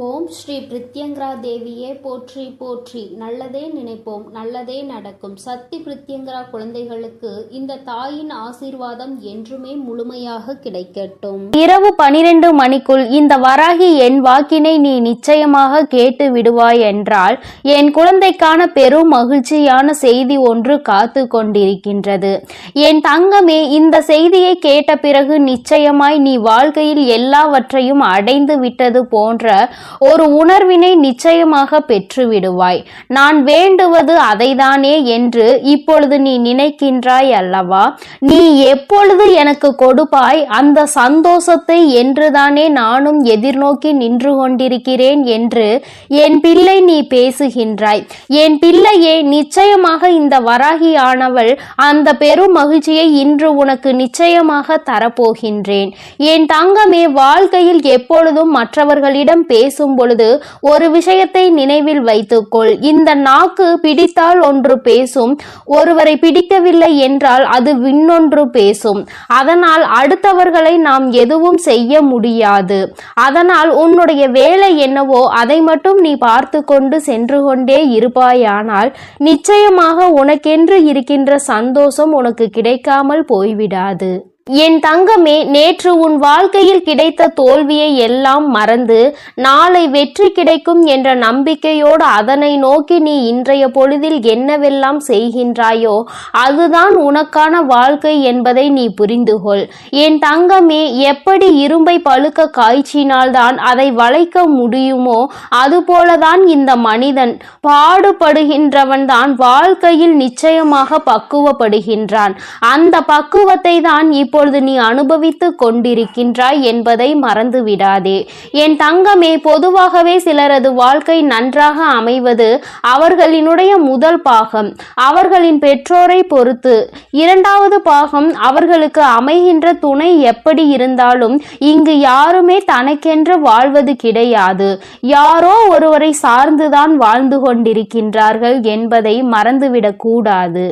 ஓம் ஸ்ரீ பிரித்யங்கரா தேவியே போற்றி போற்றி. நல்லதே நினைப்போம், நல்லதே நடக்கும். சக்தி பிரித்யங்கரா குழந்தைகளுக்கு இந்த தாயின் ஆசீர்வாதம் என்றுமே முழுமையாக கிடைக்கட்டும். இரவு 12 மணிக்குள் இந்த வராகி என் வாக்கினை நீ நிச்சயமாக கேட்டு விடுவாய் என்றால் என் குழந்தைக்கான பெரும் மகிழ்ச்சியான செய்தி ஒன்று காத்து கொண்டிருக்கின்றது. என் தங்கமே, இந்த செய்தியை கேட்ட பிறகு நிச்சயமாய் நீ வாழ்க்கையில் எல்லாவற்றையும் அடைந்து விட்டது போன்ற ஒரு உணர்வினை நிச்சயமாக பெற்றுவிடுவாய். நான் வேண்டுவது அதைதானே என்று இப்பொழுது நீ நினைக்கின்றாய் அல்லவா? நீ எப்பொழுது எனக்கு கொடுப்பாய் அந்த சந்தோஷத்தை என்றுதானே நானும் எதிர்நோக்கி நின்று கொண்டிருக்கிறேன் என்று என் பிள்ளை நீ பேசுகின்றாய். என் பிள்ளையே, நிச்சயமாக இந்த வராகியானவள் அந்த பெரும் மகிழ்ச்சியை இன்று உனக்கு நிச்சயமாக தரப்போகின்றேன். என் தங்கமே, வாழ்க்கையில் எப்பொழுதும் மற்றவர்களிடம் பேசும் பொழுது ஒரு விஷயத்தை நினைவில் வைத்துக்கொள். இந்த நாக்கு பிடித்தால் ஒன்று பேசும், ஒருவரை பிடிக்கவில்லை என்றால் அது இன்னொன்று பேசும். அதனால் அடுத்தவர்களை நாம் எதுவும் செய்ய முடியாது. அதனால் உன்னுடைய வேலை என்னவோ அதை மட்டும் நீ பார்த்து கொண்டு சென்று கொண்டே இருப்பாயானால் நிச்சயமாக உனக்கென்று இருக்கின்ற சந்தோஷம் உனக்கு கிடைக்காமல் போய்விடாது. என் தங்கமே, நேற்று உன் வாழ்க்கையில் கிடைத்த தோல்வியை எல்லாம் மறந்து நாளை வெற்றி கிடைக்கும் என்ற நம்பிக்கையோடு அதனை நோக்கி நீ இன்றைய பொழுதில் என்னவெல்லாம் செய்கின்றாயோ அதுதான் உனக்கான வாழ்க்கை என்பதை நீ புரிந்துகொள். என் தங்கமே, எப்படி இரும்பை பழுக்க காய்ச்சினால்தான் அதை வளைக்க முடியுமோ அதுபோலதான் இந்த மனிதன் பாடுபடுகின்றவன் தான் வாழ்க்கையில் நிச்சயமாக பக்குவப்படுகின்றான். அந்த பக்குவத்தை தான் இப்பொழுது நீ அனுபவித்து கொண்டிருக்கின்றாய் என்பதை மறந்து விடாதே. என் தங்கமே, பொதுவாகவே சிலரது வாழ்க்கை நன்றாக அமைவது அவர்களினுடைய முதல் பாகம் அவர்களின் பெற்றோரை பொறுத்து, இரண்டாவது பாகம் அவர்களுக்கு அமைகின்ற துணை எப்படி இருந்தாலும் இங்கு யாருமே தனக்கென்று வாழ்வது கிடையாது. யாரோ ஒருவரை சார்ந்துதான் வாழ்ந்து கொண்டிருக்கின்றார்கள் என்பதை மறந்துவிடக் கூடாது.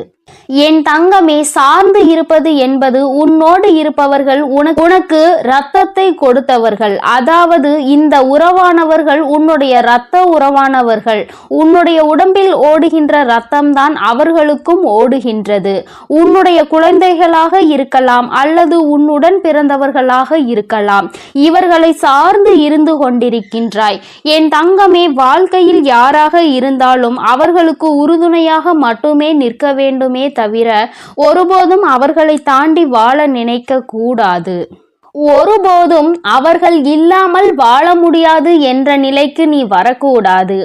என் தங்கமே, சார்ந்து இருப்பது என்பது உன்னோடு இருப்பவர்கள் உனக்கு இரத்தத்தை கொடுத்தவர்கள். அதாவது இந்த உறவானவர்கள் உன்னுடைய இரத்த உறவானவர்கள். உன்னுடைய உடம்பில் ஓடுகின்ற இரத்தம்தான் அவர்களுக்கும் ஓடுகின்றது. உன்னுடைய குழந்தைகளாக இருக்கலாம் அல்லது உன்னுடன் பிறந்தவர்களாக இருக்கலாம். இவர்களை சார்ந்து இருந்து கொண்டிருக்கின்றாய். என் தங்கமே, வாழ்க்கையில் யாராக இருந்தாலும் அவர்களுக்கு உறுதுணையாக மட்டுமே நிற்க வேண்டுமே தவிர ஒருபோதும் அவர்களை தாண்டி வாழ நினைக்க கூடாது. ஒருபோதும் அவர்கள் இல்லாமல் வாழ முடியாது என்ற நிலைக்கு நீ வரக்கூடாது.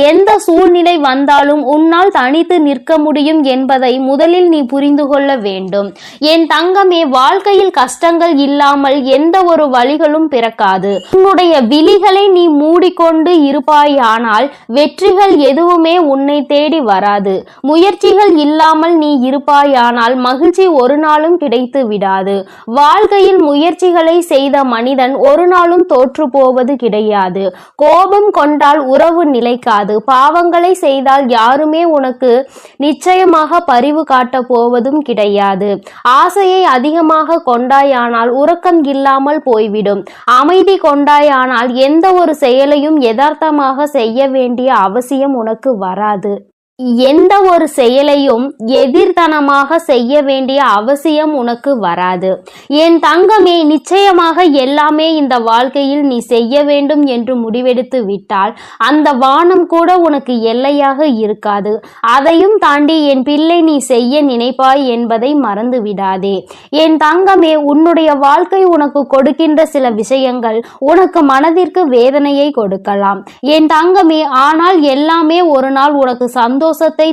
எந்த சூழ்நிலை வந்தாலும் உன்னால் தனித்து நிற்க முடியும் என்பதை முதலில் நீ புரிந்து கொள்ள வேண்டும். என் தங்கமே, வாழ்க்கையில் கஷ்டங்கள் இல்லாமல் எந்த ஒரு வழிகளும் பிறக்காது. உன்னுடைய விழிகளை நீ மூடிக்கொண்டு இருப்பாயானால் வெற்றிகள் எதுவுமே உன்னை தேடி வராது. முயற்சிகள் இல்லாமல் நீ இருப்பாயானால் மகிழ்ச்சி ஒரு நாளும் கிடைத்து விடாது. வாழ்க்கையில் முயற்சி செய்த மனிதன் ஒரு நாளும் தோற்று போவது கிடையாது. கோபம் கொண்டால் உறவு நிலைக்காது. பாவங்களை செய்தால் யாருமே உனக்கு நிச்சயமாக பரிவு காட்ட போவதும் கிடையாது. ஆசையை அதிகமாக கொண்டாயானால் உறக்கம் இல்லாமல் போய்விடும். அமைதி கொண்டாயானால் எந்த ஒரு செயலையும் யதார்த்தமாக செய்ய வேண்டிய அவசியம் உனக்கு வராது. எந்த ஒரு செயலையும் எதிர்த்தனமாக செய்ய வேண்டிய அவசியம் உனக்கு வராது. என் தங்கமே, நிச்சயமாக எல்லாமே இந்த வாழ்க்கையில் நீ செய்ய வேண்டும் என்று முடிவெடுத்து விட்டால் அந்த வானம் கூட உனக்கு எல்லையாக இருக்காது. அதையும் தாண்டி என் பிள்ளை நீ செய்ய நினைப்பாய் என்பதை மறந்து விடாதே. என் தங்கமே, உன்னுடைய வாழ்க்கை உனக்கு கொடுக்கின்ற சில விஷயங்கள் உனக்கு மனதிற்கு வேதனையை கொடுக்கலாம். என் தங்கமே, ஆனால் எல்லாமே ஒரு நாள் உனக்கு சந்தோஷத்தை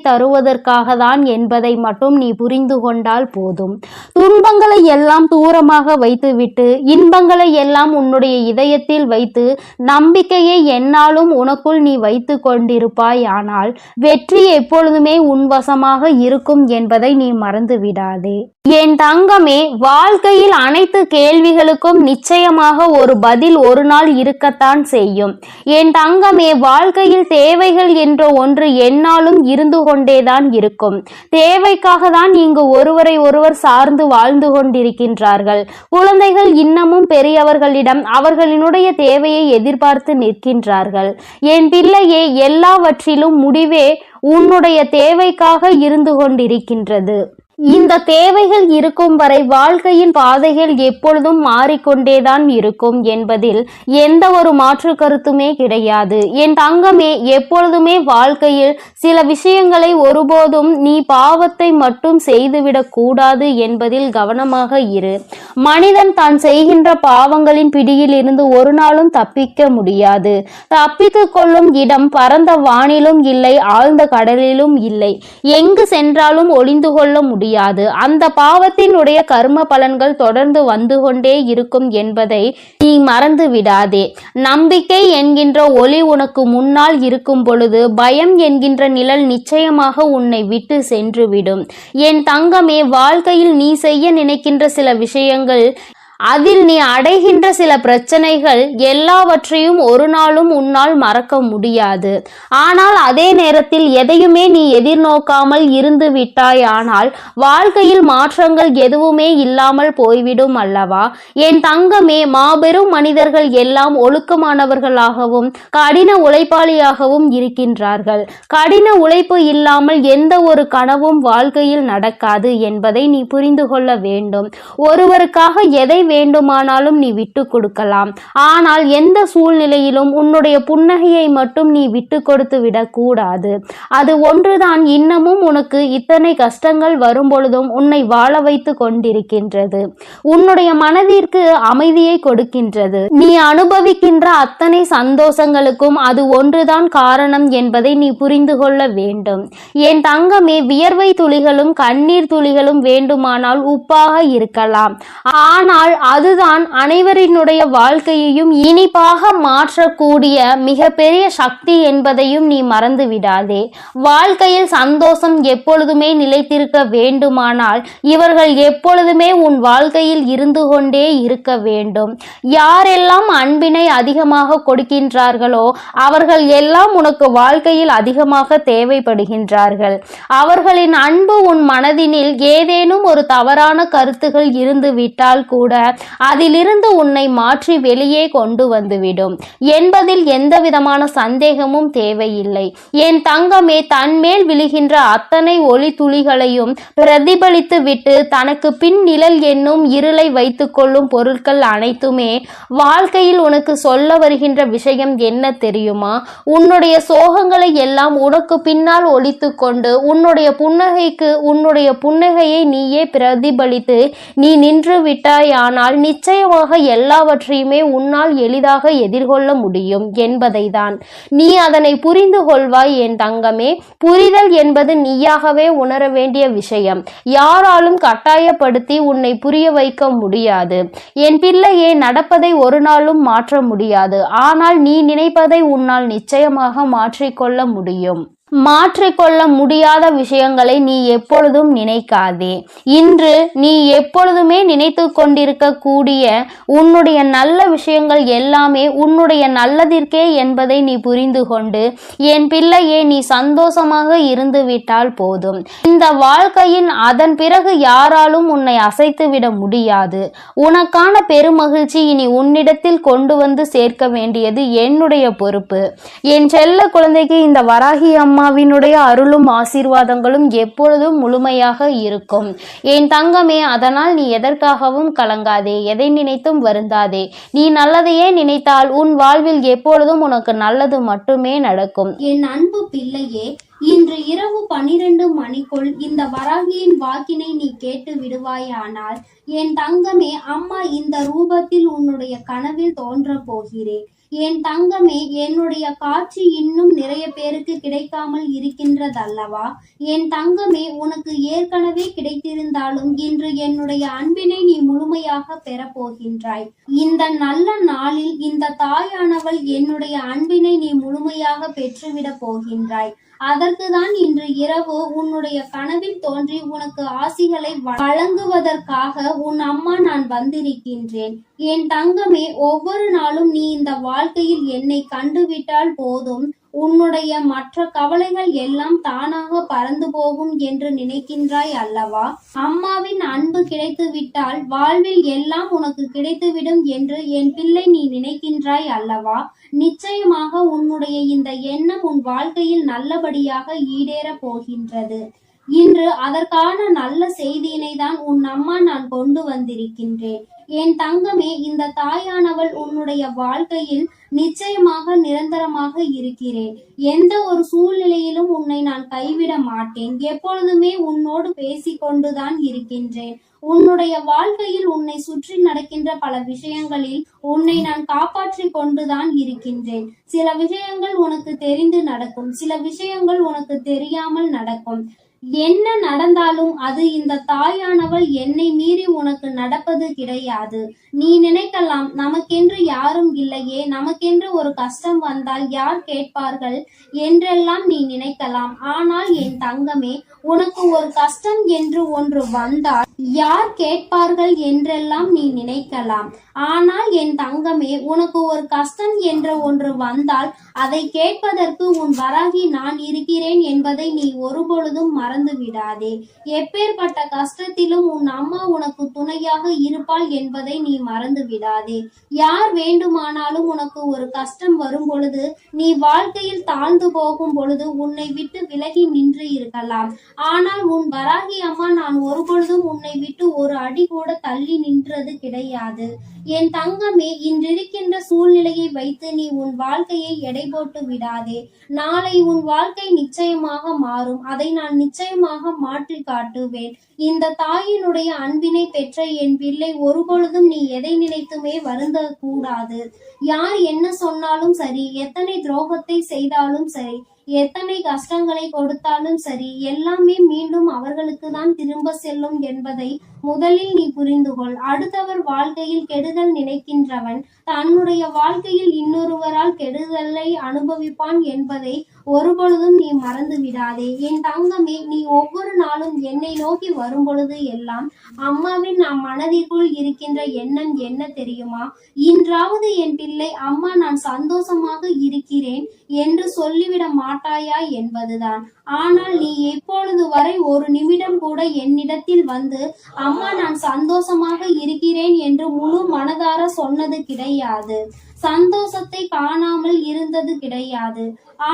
தருவதற்காக தான் என்பதை மட்டும் நீ புரிந்து கொண்டால் போதும். துன்பங்களை எல்லாம் தூரமாக வைத்துவிட்டு இன்பங்களை எல்லாம் உன்னுடைய இதயத்தில் வைத்து நம்பிக்கையை எந்நாளும் உனக்குள் நீ வைத்து கொண்டிருப்பாய். ஆனால் வெற்றி எப்பொழுதுமே உன் வசமாக இருக்கும் என்பதை நீ மறந்து விடாதே. என் தங்கமே, வாழ்க்கையில் அனைத்து கேள்விகளுக்கும் நிச்சயமாக ஒரு பதில் ஒரு நாள் இருக்கத்தான் செய்யும். என் தங்கமே, வாழ்க்கையில் தேவைகள் என்ற ஒன்று எந்நாளும் இருந்து கொண்டேதான் இருக்கும். தேவைக்காக தான் இங்கு ஒருவரை ஒருவர் சார்ந்து வாழ்ந்து கொண்டிருக்கின்றார்கள். குழந்தைகள் இன்னமும் பெரியவர்களிடம் அவர்களினுடைய தேவையை எதிர்பார்த்து நிற்கின்றார்கள். என் பிள்ளையே, எல்லாவற்றிலும் முடிவே உன்னுடைய தேவைக்காக இருந்து கொண்டிருக்கின்றது. இந்த தேவைகள் இருக்கும் வரை வாழ்க்கையின் பாதைகள் எப்பொழுதும் மாறிக்கொண்டேதான் இருக்கும் என்பதில் எந்த ஒரு மாற்று கருத்துமே கிடையாது. என் தங்கமே, எப்பொழுதுமே வாழ்க்கையில் சில விஷயங்களை ஒருபோதும் நீ பாவத்தை மட்டும் செய்துவிடக் கூடாது என்பதில் கவனமாக இரு. மனிதன் தான் செய்கின்ற பாவங்களின் பிடியில் இருந்து ஒரு நாளும் தப்பிக்க முடியாது. தப்பித்துக் கொள்ளும் இடம் பரந்த வானிலும் இல்லை, ஆழ்ந்த கடலிலும் இல்லை. எங்கு சென்றாலும் ஒளிந்து கொள்ள முடியாது. அந்த பாவத்தினுடைய கர்ம பலன்கள் தொடர்ந்து வந்து கொண்டே இருக்கும் என்பதை நீ மறந்து விடாதே. நம்பிக்கை என்கின்ற ஒளி உனக்கு முன்னால் இருக்கும் பொழுது பயம் என்கின்ற நிழல் நிச்சயமாக உன்னை விட்டு சென்றுவிடும். என் தங்கமே, வாழ்க்கையில் நீ செய்ய நினைக்கின்ற சில விஷயங்கள், அதில் நீ அடைகின்ற சில பிரச்சனைகள் எல்லாவற்றையும் ஒரு நாளும் உன்னால் மறக்க முடியாது. ஆனால் அதே நேரத்தில் எதையுமே நீ எதிர்நோக்காமல் இருந்து விட்டாயானால் வாழ்க்கையில் மாற்றங்கள் எதுவுமே இல்லாமல் போய்விடும் அல்லவா? என் தங்கமே, மாபெரும் மனிதர்கள் எல்லாம் ஒழுக்கமானவர்களாகவும் கடின உழைப்பாளியாகவும் இருக்கின்றார்கள். கடின உழைப்பு இல்லாமல் எந்த ஒரு கனவும் வாழ்க்கையில் நடக்காது என்பதை நீ புரிந்து கொள்ள வேண்டும். ஒருவருக்காக எதை வேண்டுமானாலும் நீ விட்டு கொடுக்கலாம். ஆனால் எந்த சூழ்நிலையிலும் உன்னுடைய புன்னகையை மட்டும் நீ விட்டு கொடுத்து விடக்கூடாது. அது ஒன்றுதான் இன்னமும் உனக்கு இத்தனை கஷ்டங்கள் வரும் பொழுதும் உன்னை வாழ வைத்து கொண்டிருக்கின்றது. உன்னுடைய மனதிற்கு அமைதியை கொடுக்கின்றது. நீ அனுபவிக்கின்ற அத்தனை சந்தோஷங்களுக்கும் அது ஒன்றுதான் காரணம் என்பதை நீ புரிந்து கொள்ள வேண்டும். என் தங்கமே, வியர்வை துளிகளும் கண்ணீர் துளிகளும் வேண்டுமானால் உப்பாக இருக்கலாம். ஆனால் அதுதான் அனைவரினுடைய வாழ்க்கையையும் இனிப்பாக மாற்றக்கூடிய மிகப்பெரிய சக்தி என்பதையும் நீ மறந்து விடாதே. வாழ்க்கையில் சந்தோஷம் எப்பொழுதுமே நிலைத்திருக்க வேண்டுமானால் இவர்கள் எப்பொழுதுமே உன் வாழ்க்கையில் இருந்து கொண்டே இருக்க வேண்டும். யாரெல்லாம் அன்பினை அதிகமாக கொடுக்கின்றார்களோ அவர்கள் எல்லாம் உனக்கு வாழ்க்கையில் அதிகமாக தேவைப்படுகின்றார்கள். அவர்களின் அன்பு உன் மனதினில் ஏதேனும் ஒரு தவறான கருத்துகள் இருந்து விட்டால் கூட அதிலிருந்து உன்னை மாற்றி வெளியே கொண்டு வந்துவிடும் என்பதில் எந்த விதமான சந்தேகமும் தேவையில்லை. என் தங்கமே, தன்மேல் விழுகின்ற அத்தனை ஒளி துளிகளையும் பிரதிபலித்து விட்டு தனக்கு பின் நிழல் என்னும் இருளை வைத்துக் கொள்ளும் பொருட்கள் அனைத்துமே வாழ்க்கையில் உனக்கு சொல்ல வருகின்ற விஷயம் என்ன தெரியுமா? உன்னுடைய சோகங்களை எல்லாம் உனக்கு பின்னால் ஒழித்து கொண்டு உன்னுடைய புன்னகையை நீயே பிரதிபலித்து நீ நின்று விட்டாயானால் நிச்சயமாக எல்லாவற்றையுமே உன்னால் எளிதாக எதிர்கொள்ள முடியும் என்பதை தான். நீ அதனை புரிந்து கொள்வாய் என் தங்கமே. புரிதல் என்பது நீயாகவே உணர வேண்டிய விஷயம். யாராலும் கட்டாயப்படுத்தி உன்னை புரிய வைக்க முடியாது. என் பிள்ளையே, நடப்பதை ஒரு நாளும் மாற்ற முடியாது. ஆனால் நீ நினைப்பதை உன்னால் நிச்சயமாக மாற்றிக்கொள்ள முடியும். மாற்றிக்கொள்ள முடியாத விஷயங்களை நீ எப்பொழுதும் நினைக்காதே. இன்று நீ எப்பொழுதுமே நினைத்து கொண்டிருக்கக்கூடிய உன்னுடைய நல்ல விஷயங்கள் எல்லாமே உன்னுடைய நல்லதிற்கே என்பதை நீ புரிந்து கொண்டு என் பிள்ளையே, நீ சந்தோஷமாக இருந்து விட்டால் போதும். இந்த வாழ்க்கையின் அதன் பிறகு யாராலும் உன்னை அசைத்து விட முடியாது. உனக்கான பெருமகிழ்ச்சி இனி உன்னிடத்தில் கொண்டு வந்து சேர்க்க வேண்டியது என்னுடைய பொறுப்பு. என் செல்ல குழந்தைக்கு இந்த வராகி அம்மாவினுடைய அருளும் ஆசீர்வாதங்களும் எப்பொழுதும் முழுமையாக இருக்கும். என் தங்கமே, அதனால் நீ எதற்காகவும் கலங்காதே, எதை நினைத்தும் வருந்தாதே. நீ நல்லதையே நினைத்தால் உன் வாழ்வில் எப்பொழுதும் உனக்கு நல்லது மட்டுமே நடக்கும். என் அன்பு பிள்ளையே, இன்று இரவு 12 மணிக்குள் இந்த வராகியின் வாக்கினை நீ கேட்டு விடுவாயானால் என் தங்கமே, அம்மா இந்த ரூபத்தில் உன்னுடைய கனவில் தோன்ற போகிறேன். என் தங்கமே, என்னுடைய காட்சி இன்னும் நிறைய பேருக்கு கிடைக்காமல் இருக்கின்றதல்லவா? என் தங்கமே, உனக்கு ஏற்கனவே கிடைத்திருந்தாலும் இன்று என்னுடைய அன்பினை நீ முழுமையாக பெறப்போகின்றாய். இந்த நல்ல நாளில் இந்த தாயானவள் என்னுடைய அன்பினை நீ முழுமையாக பெற்றுவிட போகின்றாய். அதற்குதான் இன்று இரவு உன்னுடைய கனவில் தோன்றி உனக்கு ஆசிகளை வழங்குவதற்காக உன் அம்மா நான் வந்திருக்கின்றேன். என் தங்கமே, ஒவ்வொரு நாளும் நீ இந்த வாழ்க்கையில் என்னை கண்டுவிட்டால் போதும், உன்னுடைய மற்ற கவலைகள் எல்லாம் தானாக பறந்து போகும் என்று நினைக்கின்றாய் அல்லவா? அம்மாவின் அன்பு கிடைத்து விட்டால் வாழ்வில் எல்லாம் உனக்கு கிடைத்துவிடும் என்று என் பிள்ளை நீ நினைக்கின்றாய் அல்லவா? நிச்சயமாக உன்னுடைய இந்த எண்ணம் உன் வாழ்க்கையில் நல்லபடியாக ஈடேறப் போகின்றது. இன்று அதற்கான நல்ல செய்தியினை தான் உன் அம்மா நான் கொண்டு வந்திருக்கின்றேன். என் தங்கமே, இந்த தாயானவள் உன்னுடைய வாழ்க்கையில் நிச்சயமாக நிரந்தரமாக இருக்கிறேன். எந்த ஒரு சூழ்நிலையிலும் உன்னை நான் கைவிட மாட்டேன். எப்பொழுதுமே உன்னோடு பேசிக்கொண்டுதான் இருக்கின்றேன். உன்னுடைய வாழ்க்கையில் உன்னை சுற்றி நடக்கின்ற பல விஷயங்களில் உன்னை நான் காப்பாற்றி கொண்டுதான் இருக்கின்றேன். சில விஷயங்கள் உனக்கு தெரிந்து நடக்கும், சில விஷயங்கள் உனக்கு தெரியாமல் நடக்கும். என்ன நடந்தாலும் அது இந்த தாயானவள் என்னை மீறி உனக்கு நடப்பது கிடையாது. நீ நினைக்கலாம், நமக்கென்று யாரும் இல்லையே, நமக்கென்று ஒரு கஷ்டம் வந்தால் யார் கேட்பார்கள் என்றெல்லாம் நீ நினைக்கலாம். ஆனால் என் தங்கமே, உனக்கு ஒரு கஷ்டம் என்று ஒன்று வந்தால் யார் கேட்பார்கள் என்றெல்லாம் நீ நினைக்கலாம். ஆனால் என் தங்கமே, உனக்கு ஒரு கஷ்டம் என்ற ஒன்று வந்தால் அதை கேட்பதற்கு உன் வராகி நான் இருக்கிறேன் என்பதை நீ ஒருபொழுதும் மறந்து விடாதே. எப்பேற்பட்ட கஷ்டத்திலும் உன் அம்மா உனக்கு துணையாக இருப்பாள் என்பதை நீ மறந்து விடாதே. யார் வேண்டுமானாலும் உனக்கு ஒரு கஷ்டம் வரும் பொழுது, நீ வாழ்க்கையில் தாழ்ந்து போகும் பொழுது உன்னை விட்டு விலகி நின்று இருக்கலாம். ஆனால் உன் வராகி அம்மா நான் ஒருபொழுதும் உன்னை விட்டு ஒரு அடி கூட தள்ளி நின்றது கிடையாது. என் தங்கமே, இன்றிருக்கின்ற சூழ்நிலையை வைத்து நீ உன் வாழ்க்கையை எடை போட்டு விடாதே. நாளை உன் வாழ்க்கை நிச்சயமாக மாறும். அதை நான் நிச்சயமாக மாற்றி காட்டுவேன். இந்த தாயினுடைய அன்பினை பெற்ற என் பிள்ளை, ஒருபொழுதும் நீ எதை நினைத்துமே வருந்த கூடாது. யார் என்ன சொன்னாலும் சரி, எத்தனை துரோகத்தை செய்தாலும் சரி, எத்தனை கஷ்டங்களை கொடுத்தாலும் சரி, எல்லாமே மீண்டும் அவர்களுக்கு தான் திரும்ப செல்லும் என்பதை முதலில் நீ புரிந்து கொள். அடுத்தவர் வாழ்க்கையில் கெடுதல் நினைக்கின்றவன் தன்னுடைய வாழ்க்கையில் இன்னொருவரால் கெடுதலை அனுபவிப்பான் என்பதை ஒருபொழுதும் நீ மறந்து விடாதே. என் தங்கமே, நீ ஒவ்வொரு நாளும் என்னை நோக்கி வரும் பொழுது எல்லாம் அம்மாவின் நம் மனதிற்குள் இருக்கின்ற எண்ணம் என்ன தெரியுமா? இன்றாவது என் பிள்ளை, அம்மா நான் சந்தோஷமாக இருக்கிறேன் என்று சொல்லிவிட மாட்டாயா என்பதுதான். ஆனால் நீ எப்பொழுது வரை ஒரு நிமிடம் கூட என்னிடத்தில் வந்து அம்மா நான் சந்தோஷமாக இருக்கிறேன் என்று முழு மனதார சொன்னது கிடையாது. சந்தோஷத்தை காணாமல் இருந்தது கிடையாது.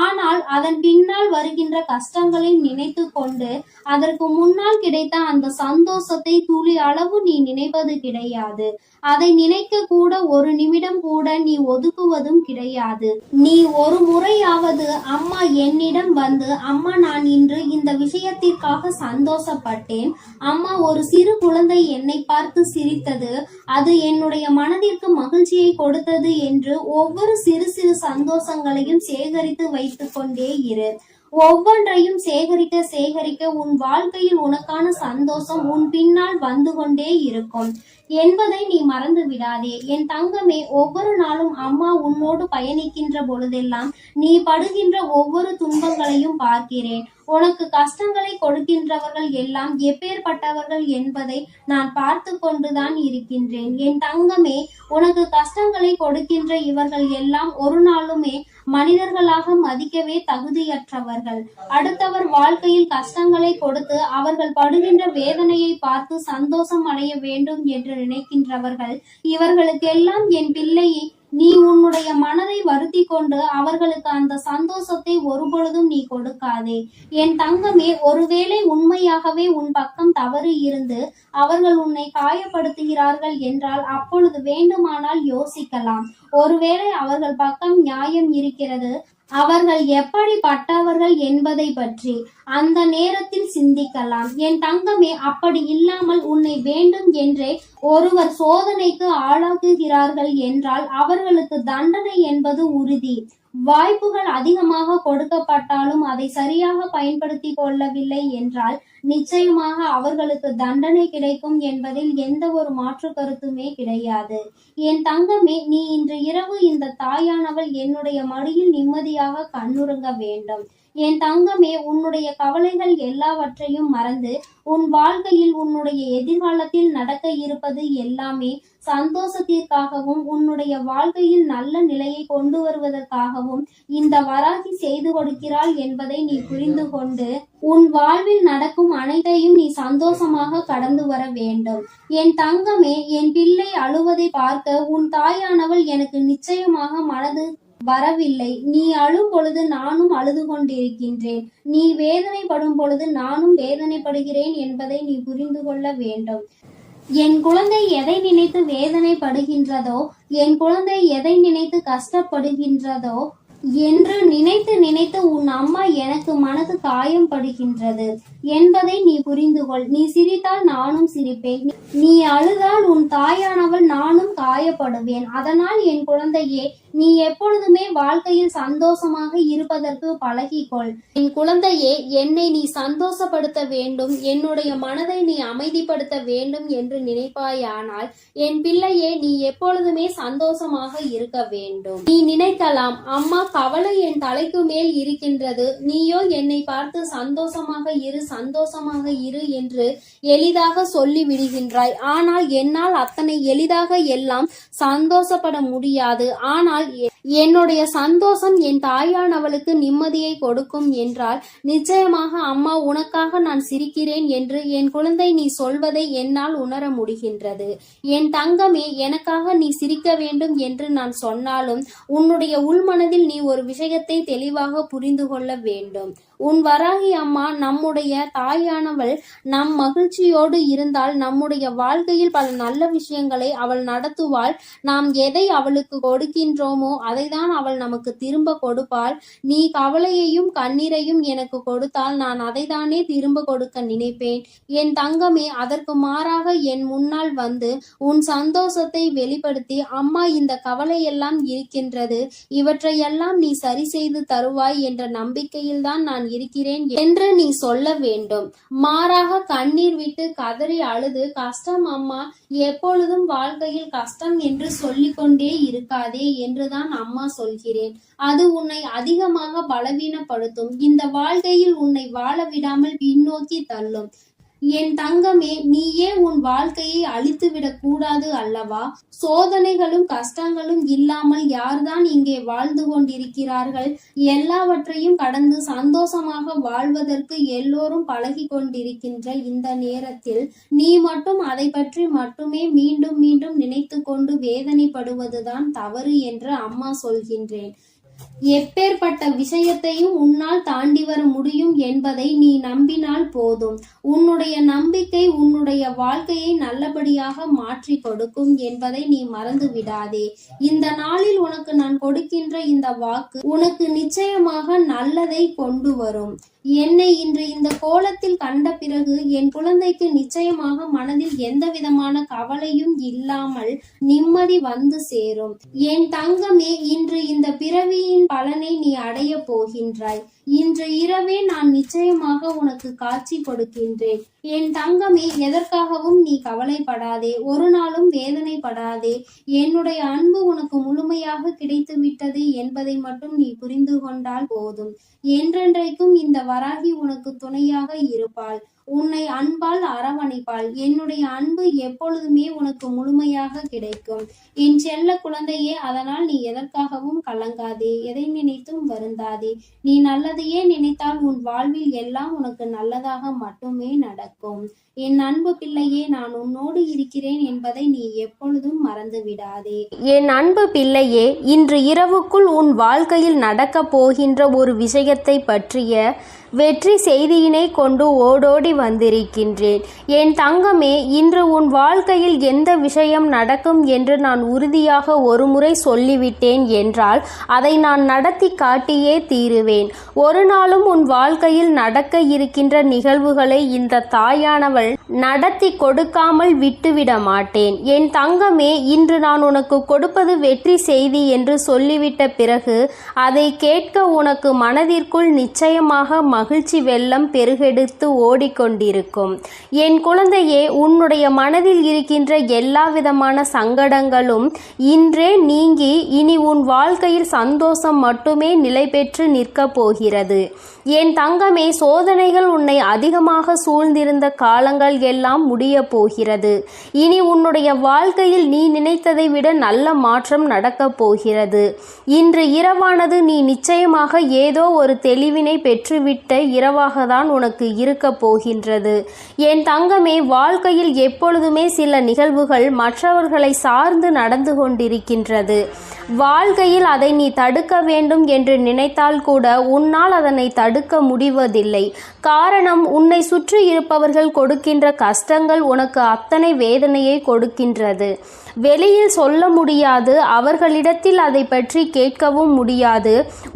ஆனால் அதன் பின்னால் வருகின்ற கஷ்டங்களை நினைத்து கொண்டு அதற்கு முன்னால் கிடைத்த அந்த சந்தோஷத்தை துளி அளவு நீ நினைப்பது கிடையாது. அதை நினைக்க கூட ஒரு நிமிடம் கூட நீ ஒதுக்குவதும் கிடையாது. நீ ஒரு முறையாவது அம்மா என்னிடம் வந்து, அம்மா நான் இன்று இந்த விஷயத்திற்காக சந்தோஷப்பட்டேன், அம்மா ஒரு சிறு குழந்தை என்னை பார்த்து சிரித்தது, அது என்னுடைய மனதிற்கு மகிழ்ச்சியை கொடுத்தது என்று ஒவ்வொரு சிறு சிறு சந்தோஷங்களையும் சேகரித்து வைத்துக் கொண்டே இரு. ஒவ்வொன்றையும் சேகரிக்க சேகரிக்க உன் வாழ்க்கையில் உனக்கான சந்தோஷம் உன் பின்னால் வந்து கொண்டே இருக்கும் என்பதை நீ மறந்து விடாதே. என் தங்கமே, ஒவ்வொரு நாளும் அம்மா உன்னோடு பயணிக்கின்ற பொழுதெல்லாம் நீ படுகின்ற ஒவ்வொரு துன்பங்களையும் பார்க்கிறேன். உனக்கு கஷ்டங்களை கொடுக்கின்றவர்கள் எல்லாம் எப்பேற்பட்டவர்கள் என்பதை நான் பார்த்து கொண்டுதான் இருக்கின்றேன். என் தங்கமே, உனக்கு கஷ்டங்களை கொடுக்கின்ற இவர்கள் எல்லாம் ஒரு நாளுமே மனிதர்களாக மதிக்கவே தகுதியற்றவர்கள். அடுத்தவர் வாழ்க்கையில் கஷ்டங்களை கொடுத்து அவர்கள் படுகின்ற வேதனையை பார்த்து சந்தோஷம் அடைய வேண்டும் என்று நினைக்கின்றவர்கள் இவர்களுக்கெல்லாம் என் பிள்ளையை நீ உன்னுடைய மனதை வருத்தி கொண்டு அவர்களுக்கு அந்த சந்தோஷத்தை ஒருபொழுதும் நீ கொடுக்காதே. என் தங்கமே, ஒருவேளை உண்மையாகவே உன் பக்கம் தவறு இருந்து அவர்கள் உன்னை காயப்படுத்துகிறார்கள் என்றால் அப்பொழுது வேண்டுமானால் யோசிக்கலாம். ஒருவேளை அவர்கள் பக்கம் நியாயம் இருக்கிறது, அவர்கள் எப்படிப்பட்டவர்கள் என்பதை பற்றி அந்த நேரத்தில் சிந்திக்கலாம். என் தங்கமே, அப்படி இல்லாமல் உன்னை வேண்டும் என்றே ஒருவர் சோதனைக்கு ஆளாக்குகிறார்கள் என்றால் அவர்களுக்கு தண்டனை என்பது உறுதி. வாய்ப்புகள் அதிகமாக கொடுக்கப்பட்டாலும் அதை சரியாக பயன்படுத்தி கொள்ளவில்லை என்றால் நிச்சயமாக அவர்களுக்கு தண்டனை கிடைக்கும் என்பதில் எந்த ஒரு மாற்று கருத்துமே கிடையாது. என் தங்கமே, நீ இன்று இரவு இந்த தாயானவள் என்னுடைய மடியில் நிம்மதியாக கண்ணுறங்க வேண்டும். என் தங்கமே, உன்னுடைய கவலைகள் எல்லாவற்றையும் மறந்து உன் வாழ்க்கையில் உன்னுடைய எதிர்காலத்தில் நடக்க இருப்பது எல்லாமே சந்தோஷத்திற்காகவும் உன்னுடைய வாழ்க்கையில் நல்ல நிலையை கொண்டு வருவதற்காகவும் இந்த வராகி செய்து கொடுக்கிறாள் என்பதை நீ புரிந்து கொண்டு உன் வாழ்வில் நடக்கும் அனைத்தையும் நீ சந்தோஷமாக கடந்து வர வேண்டும். என் தங்கமே, என் பிள்ளை அழுவதை பார்க்க உன் தாயானவள் எனக்கு நிச்சயமாக மனது வரவில்லை. நீ அழும் பொழுது நானும் அழுது கொண்டிருக்கின்றேன். நீ வேதனைப்படும் பொழுது நானும் வேதனைப்படுகிறேன் என்பதை நீ புரிந்து கொள்ள வேண்டும். என் குழந்தை எதை நினைத்து வேதனைப்படுகின்றதோ, என் குழந்தை எதை நினைத்து கஷ்டப்படுகின்றதோ என்று நினைத்து நினைத்து உன் அம்மா எனக்கு மனது காயம் படுகின்றது என்பதை நீ புரிந்து கொள். நீ சிரித்தால் நானும் சிரிப்பேன், நீ அழுதால் உன் தாயானவள் நானும் காயப்படுவேன். அதனால் என் குழந்தையே, நீ எப்பொழுதுமே வாழ்க்கையில் சந்தோஷமாக இருப்பதற்கு பழகிக்கொள். என் குழந்தையே, என்னை நீ சந்தோஷப்படுத்த வேண்டும், என்னுடைய மனதை நீ அமைதிப்படுத்த வேண்டும் என்று நினைப்பாயானால் என் பிள்ளையே, நீ எப்பொழுதுமே சந்தோஷமாக இருக்க வேண்டும். நீ நினைக்கலாம், அம்மா கவலை என் தலைக்கு மேல் இருக்கின்றது, நீயோ என்னை பார்த்து சந்தோஷமாக இரு என்று எளிதாக சொல்லி விடுகின்றாய். ஆனால் என்னால் அத்தனை எளிதாக எல்லாம் சந்தோஷப்பட முடியாது. ஆனால் என்னுடைய சந்தோஷம் என் தாயானவளுக்கு நிம்மதியை கொடுக்கும் என்றால் நிச்சயமாக அம்மா உனக்காக நான் சிரிக்கிறேன் என்று என் குழந்தை நீ சொல்வதை என்னால் உணர முடிகின்றது. என் தங்கமே, எனக்காக நீ சிரிக்க வேண்டும் என்று நான் சொன்னாலும் உன்னுடைய உள்மனதில் நீ ஒரு விஷயத்தை தெளிவாக புரிந்து கொள்ள வேண்டும். உன் வராகி அம்மா நம்முடைய தாயானவள் நம் மகிழ்ச்சியோடு இருந்தால் நம்முடைய வாழ்க்கையில் பல நல்ல விஷயங்களை அவள் நடத்துவாள். நாம் எதை அவளுக்கு கொடுக்கின்றோமோ அதைதான் அவள் நமக்கு திரும்ப கொடுப்பாள். நீ கவலையையும் கண்ணீரையும் எனக்கு கொடுத்தால் நான் அதைதானே திரும்ப கொடுக்க நினைப்பேன். என் தங்கமே, அதற்கு மாறாக என் முன்னால் வந்து உன் சந்தோஷத்தை வெளிப்படுத்தி, அம்மா இந்த கவலையெல்லாம் இருக்கின்றது, இவற்றையெல்லாம் நீ சரி செய்து தருவாய் என்ற நம்பிக்கையில்தான் நான் இருக்கிறேன் என்று நீ சொல்ல வேண்டும். மாறாக கண்ணீர் விட்டு கதறி அழுது, கஷ்டம் அம்மா, எப்பொழுதும் வாழ்க்கையில் கஷ்டம் என்று சொல்லிக்கொண்டே இருக்காதே என்றுதான் அம்மா சொல்கிறேன். அது உன்னை அதிகமாக பலவீனப்படுத்தும். இந்த வாழ்க்கையில் உன்னை வாழ விடாமல் பின்னோக்கி தள்ளும். என் தங்கமே, நீயே உன் வாழ்க்கையை அழித்துவிடக் கூடாது அல்லவா? சோதனைகளும் கஷ்டங்களும் இல்லாமல் யார்தான் இங்கே வாழ்ந்து கொண்டிருக்கிறார்கள்? எல்லாவற்றையும் கடந்து சந்தோஷமாக வாழ்வதற்கு எல்லோரும் பழகி கொண்டிருக்கின்ற இந்த நேரத்தில் நீ மட்டும் அதை பற்றி மட்டுமே மீண்டும் மீண்டும் நினைத்து கொண்டு வேதனைப்படுவதுதான் தவறு என்று அம்மா சொல்கின்றேன். எப்பேற்பட்ட விஷயத்தையும் உன்னால் தாண்டி வர முடியும் என்பதை நீ நம்பினால் போதும். உன்னுடைய நம்பிக்கை உன்னுடைய வாழ்க்கையை நல்லபடியாக மாற்றி கொடுக்கும் என்பதை நீ மறந்து விடாதே. இந்த நாளில் உனக்கு நான் கொடுக்கின்ற இந்த வாக்கு உனக்கு நிச்சயமாக நல்லதை கொண்டு வரும். என்னை இன்று இந்த கோலத்தில் கண்ட பிறகு என் குழந்தைக்கு நிச்சயமாக மனதில் எந்த விதமான கவலையும் இல்லாமல் நிம்மதி வந்து சேரும். என் தங்கமே, இன்று இந்த பிறவியின் பலனை நீ அடைய போகின்றாய். இன்று இரவே நான் நிச்சயமாக உனக்கு காட்சி கொடுக்கின்றேன். என் தங்கமே, எதற்காகவும் நீ கவலைப்படாதே, ஒரு நாளும் வேதனைப்படாதே. என்னுடைய அன்பு உனக்கு முழுமையாக கிடைத்து விட்டது என்பதை மட்டும் நீ புரிந்து கொண்டால் போதும். என்றென்றைக்கும் இந்த வராகி உனக்கு துணையாக இருப்பாள். உன்னை அன்பால் அரவணைப்பாள். என்னுடைய அன்பு எப்பொழுதுமே உனக்கு முழுமையாக கிடைக்கும் என் செல்ல குழந்தையே. அதனால் நீ எதற்காகவும் கலங்காதே, எதை நினைத்தும் வருந்தாதே. நீ நல்லதையே நினைத்தால் உன் வாழ்வில் எல்லாம் உனக்கு நல்லதாக மட்டுமே நடக்கும். என் அன்பு பிள்ளையே, நான் உன்னோடு இருக்கிறேன் என்பதை நீ எப்பொழுதும் மறந்து விடாதே. என் அன்பு பிள்ளையே, இன்று இரவுக்குள் உன் வாழ்க்கையில் நடக்கப் போகின்ற ஒரு விஷயத்தை பற்றிய வெற்றி செய்தியினை கொண்டு ஓடோடி வந்திருக்கின்றேன். என் தங்கமே, இன்று உன் வாழ்க்கையில் எந்த விஷயம் நடக்கும் என்று நான் உறுதியாக ஒருமுறை சொல்லிவிட்டேன் என்றால் அதை நான் நடத்தி காட்டியே தீருவேன். ஒரு நாளும் உன் வாழ்க்கையில் நடக்க இருக்கின்ற நிகழ்வுகளை இந்த தாயானவள் நடத்தி கொடுக்காமல் விட்டுவிட மாட்டேன். என் தங்கமே, இன்று நான் உனக்கு கொடுப்பது வெற்றி செய்தி என்று சொல்லிவிட்ட பிறகு அதை கேட்க உனக்கு மனதிற்குள் நிச்சயமாக மகிழ்ச்சி வெள்ளம் பெருகெடுத்து ஓடிக்கொண்டிருக்கும். என் குழந்தையே, உன்னுடைய மனதில் இருக்கின்ற எல்லா விதமான சங்கடங்களும் இன்றே நீங்கி இனி உன் வாழ்க்கையில் சந்தோஷம் மட்டுமே நிலை பெற்று நிற்கப் போகிறது. என் தங்கமே, சோதனைகள் உன்னை அதிகமாக சூழ்ந்திருந்த காலங்கள் எல்லாம் முடிய போகிறது. இனி உன்னுடைய வாழ்க்கையில் நீ நினைத்ததை விட நல்ல மாற்றம் நடக்கப் போகிறது. இன்று இரவானது நீ நிச்சயமாக ஏதோ ஒரு தெளிவினை பெற்றுவிட்ட இரவாக தான் உனக்கு இருக்க போகின்றது. என் தங்கமே, வாழ்க்கையில் எப்பொழுதுமே சில நிகழ்வுகள் மற்றவர்களை சார்ந்து நடந்து கொண்டிருக்கின்றது. வாழ்க்கையில் அதை நீ தடுக்க வேண்டும் என்று நினைத்தால் கூட உன்னால் அதனை தடுக்க முடிவதில்லை. காரணம், உன்னை சுற்றி இருப்பவர்கள் கொடுக்கின்ற கஷ்டங்கள் உனக்கு அத்தனை வேதனையை கொடுக்கின்றது. வெளியில் சொல்ல முடியாது, அவர்களிடத்தில் அதை பற்றி கேட்கவும் முடியாது.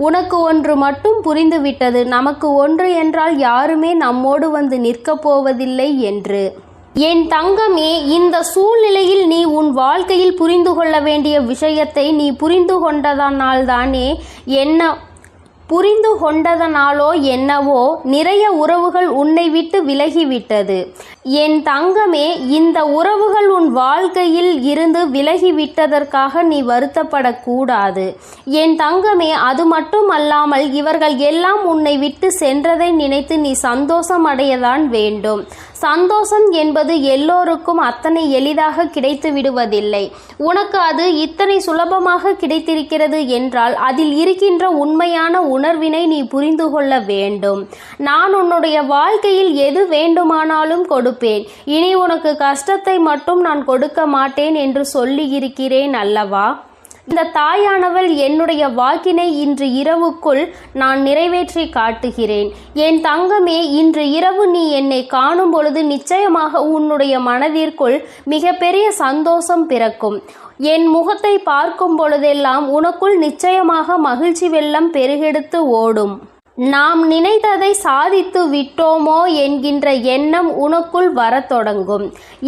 உனக்கு ஒன்று மட்டும் புரிந்துவிட்டது, நமக்கு ஒன்று என்றால் யாருமே நம்மோடு வந்து நிற்கப் போவதில்லை என்று. என் தங்கமே, இந்த சூழ்நிலையில் நீ உன் வாழ்க்கையில் புரிந்து கொள்ள வேண்டிய விஷயத்தை நீ புரிந்து கொண்டதனாலோ என்னவோ நிறைய உறவுகள் உன்னை விட்டு விலகிவிட்டது. என் தங்கமே, இந்த உறவுகள் உன் வாழ்க்கையில் இருந்து விலகிவிட்டதற்காக நீ வருத்தப்படக்கூடாது. என் தங்கமே, அது மட்டும் அல்லாமல் இவர்கள் எல்லாம் உன்னை விட்டு சென்றதை நினைத்து நீ சந்தோஷம் அடையதான் வேண்டும். சந்தோஷம் என்பது எல்லோருக்கும் அத்தனை எளிதாக கிடைத்து விடுவதில்லை. உனக்கு அது இத்தனை சுலபமாக கிடைத்திருக்கிறது என்றால் அதில் இருக்கின்ற உண்மையான உணர்வினை நீ புரிந்து கொள்ள வேண்டும். நான் உன்னுடைய வாழ்க்கையில் எது வேண்டுமானாலும் கொடுப்பேன். இனி உனக்கு கஷ்டத்தை மட்டும் நான் கொடுக்க மாட்டேன் என்று சொல்லி இருக்கிறேன் அல்லவா? இந்த தாயானவள் என்னுடைய வாக்கினை இன்று இரவுக்குள் நான் நிறைவேற்றி காட்டுகிறேன். என் தங்கமே, இன்று இரவு நீ என்னை காணும் பொழுது நிச்சயமாக உன்னுடைய மனதிற்குள் மிகப்பெரிய சந்தோஷம் பிறக்கும். என் முகத்தை பார்க்கும் பொழுதெல்லாம் உனக்குள் நிச்சயமாக மகிழ்ச்சி வெள்ளம் பெருகெடுத்து ஓடும். நாம் நினைத்ததை சாதித்து விட்டோமோ என்கின்ற எண்ணம் உனக்குள் வரத் தொடங்கும்.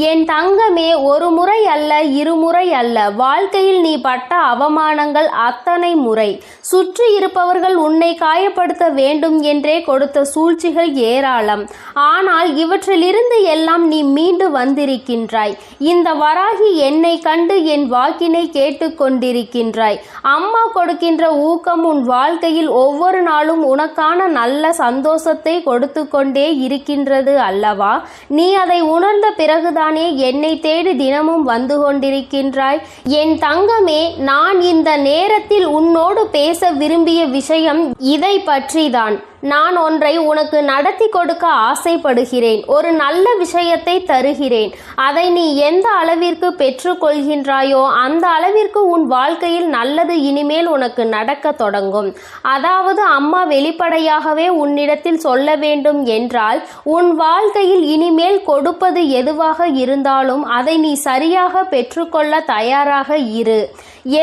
என் தங்கமே, ஒரு முறை அல்ல, இருமுறை அல்ல, வாழ்க்கையில் நீ பட்ட அவமானங்கள் அத்தனை முறை. சுற்றி இருப்பவர்கள் உன்னை காயப்படுத்த வேண்டும் என்றே கொடுத்த சூழ்ச்சிகள் ஏராளம். ஆனால் இவற்றிலிருந்து எல்லாம் நீ மீண்டு வந்திருக்கின்றாய். இந்த வராகி என்னை கண்டு என் வாக்கினை கேட்டு கொண்டிருக்கின்றாய். அம்மா கொடுக்கின்ற ஊக்கம் உன் வாழ்க்கையில் ஒவ்வொரு நாளும் உனக்கான நல்ல சந்தோஷத்தை கொடுத்து கொண்டே இருக்கின்றது அல்லவா? நீ அதை உணர்ந்த பிறகுதானே என்னை தேடி தினமும் வந்து கொண்டிருக்கின்றாய். என் தங்கமே, நான் இந்த நேரத்தில் உன்னோடு பேச விரும்பிய விஷயம் இதை பற்றிதான். நான் ஒன்றை உனக்கு நடத்தி கொடுக்க ஆசைப்படுகிறேன். ஒரு நல்ல விஷயத்தை தருகிறேன். அதை நீ எந்த அளவிற்கு பெற்றுக்கொள்கின்றாயோ அந்த அளவிற்கு உன் வாழ்க்கையில் நல்லது இனிமேல் உனக்கு நடக்க தொடங்கும். அதாவது அம்மா வெளிப்படையாகவே உன்னிடத்தில் சொல்ல வேண்டும் என்றால், உன் வாழ்க்கையில் இனிமேல் கொடுப்பது எதுவாக இருந்தாலும் அதை நீ சரியாக பெற்றுக்கொள்ள தயாராக இரு.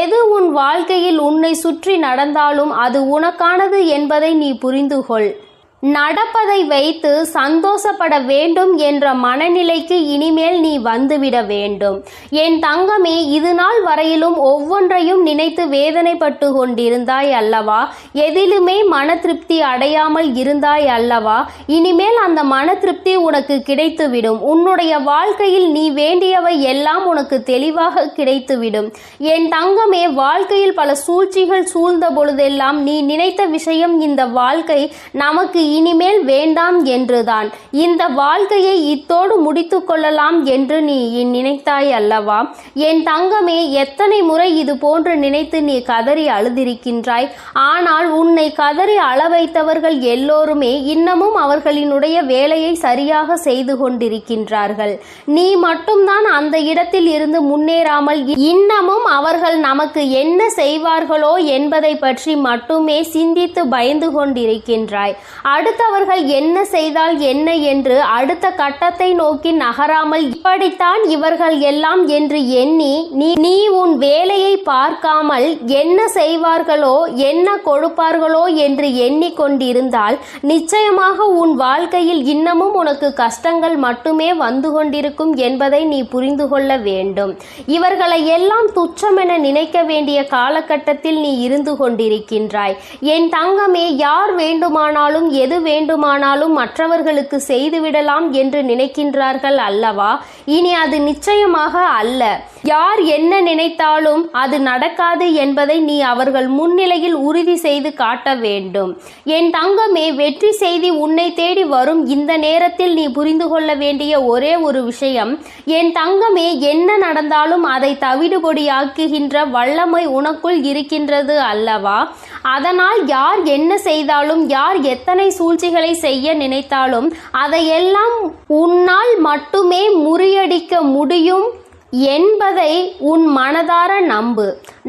எது உன் வாழ்க்கையில் உன்னை சுற்றி நடந்தாலும் அது உனக்கானது என்பதை நீ புரிந்து கொள். நடப்பதை வைத்து சந்தோஷப்பட வேண்டும் என்ற மனநிலைக்கு இனிமேல் நீ வந்துவிட வேண்டும். என் தங்கமே, இது நாள் வரையிலும் ஒவ்வொன்றையும் நினைத்து வேதனைப்பட்டு கொண்டிருந்தாய் அல்லவா? எதிலுமே மன திருப்தி அடையாமல் இருந்தாய் அல்லவா? இனிமேல் அந்த மன திருப்தி உனக்கு கிடைத்துவிடும். உன்னுடைய வாழ்க்கையில் நீ வேண்டியவை எல்லாம் உனக்கு தெளிவாக கிடைத்துவிடும். என் தங்கமே, வாழ்க்கையில் பல சூழ்ச்சிகள் சூழ்ந்த பொழுதெல்லாம் நீ நினைத்த விஷயம், இந்த வாழ்க்கை நமக்கு இனிமேல் வேண்டாம் என்றுதான். இந்த வாழ்க்கையை இத்தோடு முடித்து கொள்ளலாம் என்று நீ நினைத்தாய் அல்லவா? என் தங்கமே, எத்தனை முறை இது போன்று நினைத்து நீ கதறி அழுதிருக்கின்றாய். ஆனால் உன்னை கதறி அழ வைத்தவர்கள் எல்லோருமே இன்னமும் அவர்களினுடைய வேலையை சரியாக செய்து கொண்டிருக்கின்றார்கள். நீ மட்டும்தான் அந்த இடத்தில் இருந்து முன்னேறாமல் இன்னமும் அவர்கள் நமக்கு என்ன செய்வார்களோ என்பதை பற்றி மட்டுமே சிந்தித்து பயந்து கொண்டிருக்கின்றாய். அடுத்தவர்கள் என்ன செய்தால் என்ன என்று அடுத்த கட்டத்தை நோக்கி நகராமல் இப்படித்தான் இவர்கள் எல்லாம் என்று எண்ணி நீ உன் வேலையை பார்க்காமல் என்ன செய்வார்களோ என்ன கொடுப்பார்களோ என்று எண்ணிக்கொண்டிருந்தால் நிச்சயமாக உன் வாழ்க்கையில் இன்னமும் உனக்கு கஷ்டங்கள் மட்டுமே வந்து கொண்டிருக்கும் என்பதை நீ புரிந்து கொள்ள வேண்டும். இவர்களை எல்லாம் துச்சமென நினைக்க வேண்டிய காலகட்டத்தில் நீ இருந்து கொண்டிருக்கின்றாய். என் தங்கமே, யார் வேண்டுமானாலும் எது வேண்டுமானாலும் மற்றவர்களுக்கு செய்துவிடலாம் என்று நினைக்கின்றார்கள் அல்லவா? இனி அது நிச்சயமாக அல்ல. யார் என்ன நினைத்தாலும் அது நடக்காது என்பதை நீ அவர்கள் முன்னிலையில் உறுதி செய்து காட்ட வேண்டும். என் தங்கமே, வெற்றி செய்தி உன்னை தேடி வரும் இந்த நேரத்தில் நீ புரிந்து கொள்ள வேண்டிய ஒரே ஒரு விஷயம், என் தங்கமே, என்ன நடந்தாலும் அதை தவிடுபொடியாக்குகின்ற வல்லமை உனக்குள் இருக்கின்றது அல்லவா? அதனால் யார் என்ன செய்தாலும் யார் எத்தனை சூழ்ச்சிகளை செய்ய நினைத்தாலும் அதையெல்லாம் உன்னால் மட்டுமே முறியடிக்க முடியும் என்பதை உன் மனதார நம்பு.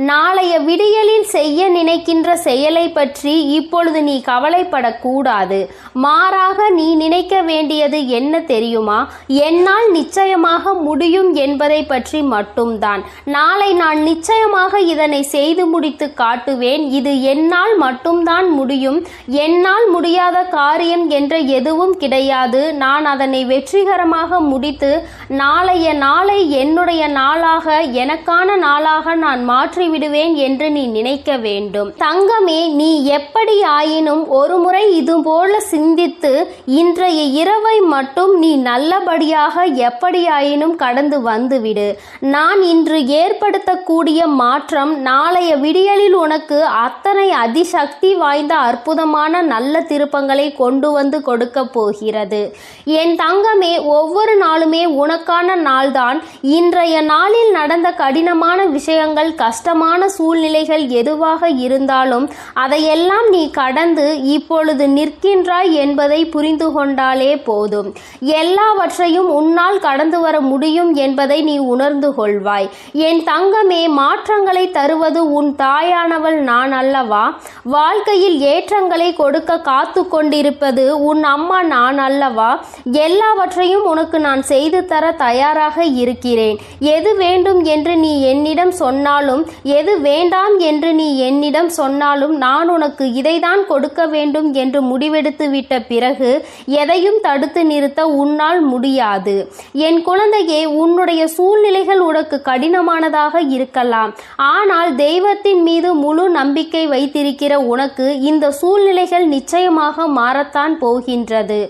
நாளைய விடியலில் செய்ய நினைக்கின்ற செயலை பற்றி இப்பொழுது நீ கவலைப்படக்கூடாது. மாறாக நீ நினைக்க வேண்டியது என்ன தெரியுமா? என்னால் நிச்சயமாக முடியும் என்பதை பற்றி மட்டும்தான். நாளை நான் நிச்சயமாக இதனை செய்து முடித்து காட்டுவேன். இது என்னால் மட்டும்தான் முடியும். என்னால் முடியாத காரியம் என்ற எதுவும் கிடையாது. நான் அதனை வெற்றிகரமாக முடித்து நாளைய நாளை என்னுடைய நாளாக, எனக்கான நாளாக நான் மாற்றி விடுவேன் என்று நீ நினைக்க வேண்டும். தங்கமே, நீ எப்படி ஆயினும் ஒரு முறை இது போல சிந்தித்து இன்றைய இரவை மட்டும் நீ நல்லபடியாக எப்படியாயினும் கடந்து வந்துவிடு. நான் இன்று ஏற்படுத்தக்கூடிய மாற்றம் நாளைய விடியலில் உனக்கு அத்தனை அதிசக்தி வாய்ந்த அற்புதமான நல்ல திருப்பங்களை கொண்டு வந்து கொடுக்க போகிறது. என் தங்கமே, ஒவ்வொரு நாளுமே உனக்கான நாள்தான். இன்றைய நாளில் நடந்த கடினமான விஷயங்கள், கஷ்டமான சூழ்நிலைகள் எதுவாக இருந்தாலும் அதையெல்லாம் நீ கடந்து இப்பொழுது நிற்கின்றாய் என்பதை புரிந்து கொண்டாலே போதும். எல்லாவற்றையும் உன்னால் கடந்து வர முடியும் என்பதை நீ உணர்ந்து கொள்வாய். என் தங்கமே, மாற்றங்களை தருவது உன் தாயானவள் நான் அல்லவா? வாழ்க்கையில் ஏற்றங்களை கொடுக்க காத்து கொண்டிருப்பது உன் அம்மா நான் அல்லவா? எல்லாவற்றையும் உனக்கு நான் செய்து தர தயாராக இருக்கிறேன். எது வேண்டும் என்று நீ என்னிடம் சொன்னாலும் எது வேண்டாம் என்று நீ என்னிடம் சொன்னாலும் நான் உனக்கு இதைதான் கொடுக்க வேண்டும் என்று முடிவெடுத்து விட்ட பிறகு எதையும் தடுத்து நிறுத்த உன்னால் முடியாது. என் குழந்தையே, உன்னுடைய சூழ்நிலைகள் உனக்கு கடினமானதாக இருக்கலாம். ஆனால் தெய்வத்தின் மீது முழு நம்பிக்கை வைத்திருக்கிற உனக்கு இந்த சூழ்நிலைகள் நிச்சயமாக மாறத்தான் போகின்றது.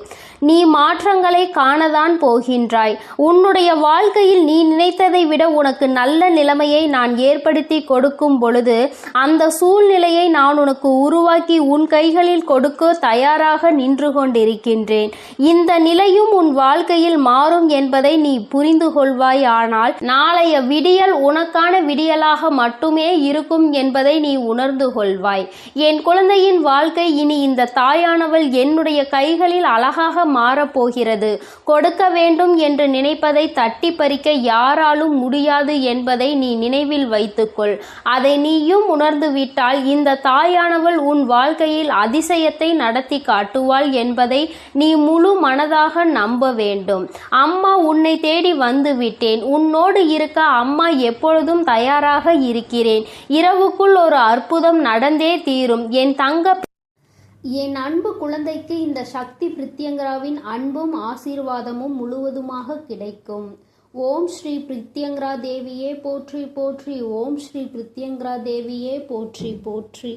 நீ மாற்றங்களை காணதான் போகின்றாய். உன்னுடைய வாழ்க்கையில் நீ நினைத்ததை விட உனக்கு நல்ல நிலைமையை நான் ஏற்படுத்தி கொடுக்கும் பொழுது அந்த சூழ்நிலையை நான் உனக்கு உருவாக்கி உன் கைகளில் கொடுக்க தயாராக நின்று கொண்டிருக்கின்றேன். இந்த நிலையும் உன் வாழ்க்கையில் மாறும் என்பதை நீ புரிந்து கொள்வாய். ஆனால் நாளைய விடியல் உனக்கான விடியலாக மட்டுமே இருக்கும் என்பதை நீ உணர்ந்து கொள்வாய். என் குழந்தையின் வாழ்க்கை இனி இந்த தாயானவள் என்னுடைய கைகளில் அழகாக மாறப்போகிறது. கொடுக்க வேண்டும் என்று நினைப்பதை தட்டி பறிக்க யாராலும் முடியாது என்பதை நீ நினைவில் வைத்துக்கொள். அதை நீயும் உணர்ந்து விட்டால் இந்த தாயானவள் உன் வாழ்க்கையில் அதிசயத்தை நடத்தி காட்டுவாள் என்பதை நீ முழு மனதாக நம்ப வேண்டும். அம்மா உன்னை தேடி வந்து விட்டேன். உன்னோடு இருக்க அம்மா எப்பொழுதும் தயாராக இருக்கிறேன். இரவுக்குள் ஒரு அற்புதம் நடந்தே தீரும். என் தங்க என் அன்பு குழந்தைக்கு இந்த சக்தி பிரித்யங்கராவின் அன்பும் ஆசீர்வாதமும் முழுவதுமாக கிடைக்கும். ஓம் ஸ்ரீ பிரித்யங்கரா தேவியே போற்றி போற்றி. ஓம் ஸ்ரீ பிரித்யங்கரா தேவியே போற்றி போற்றி.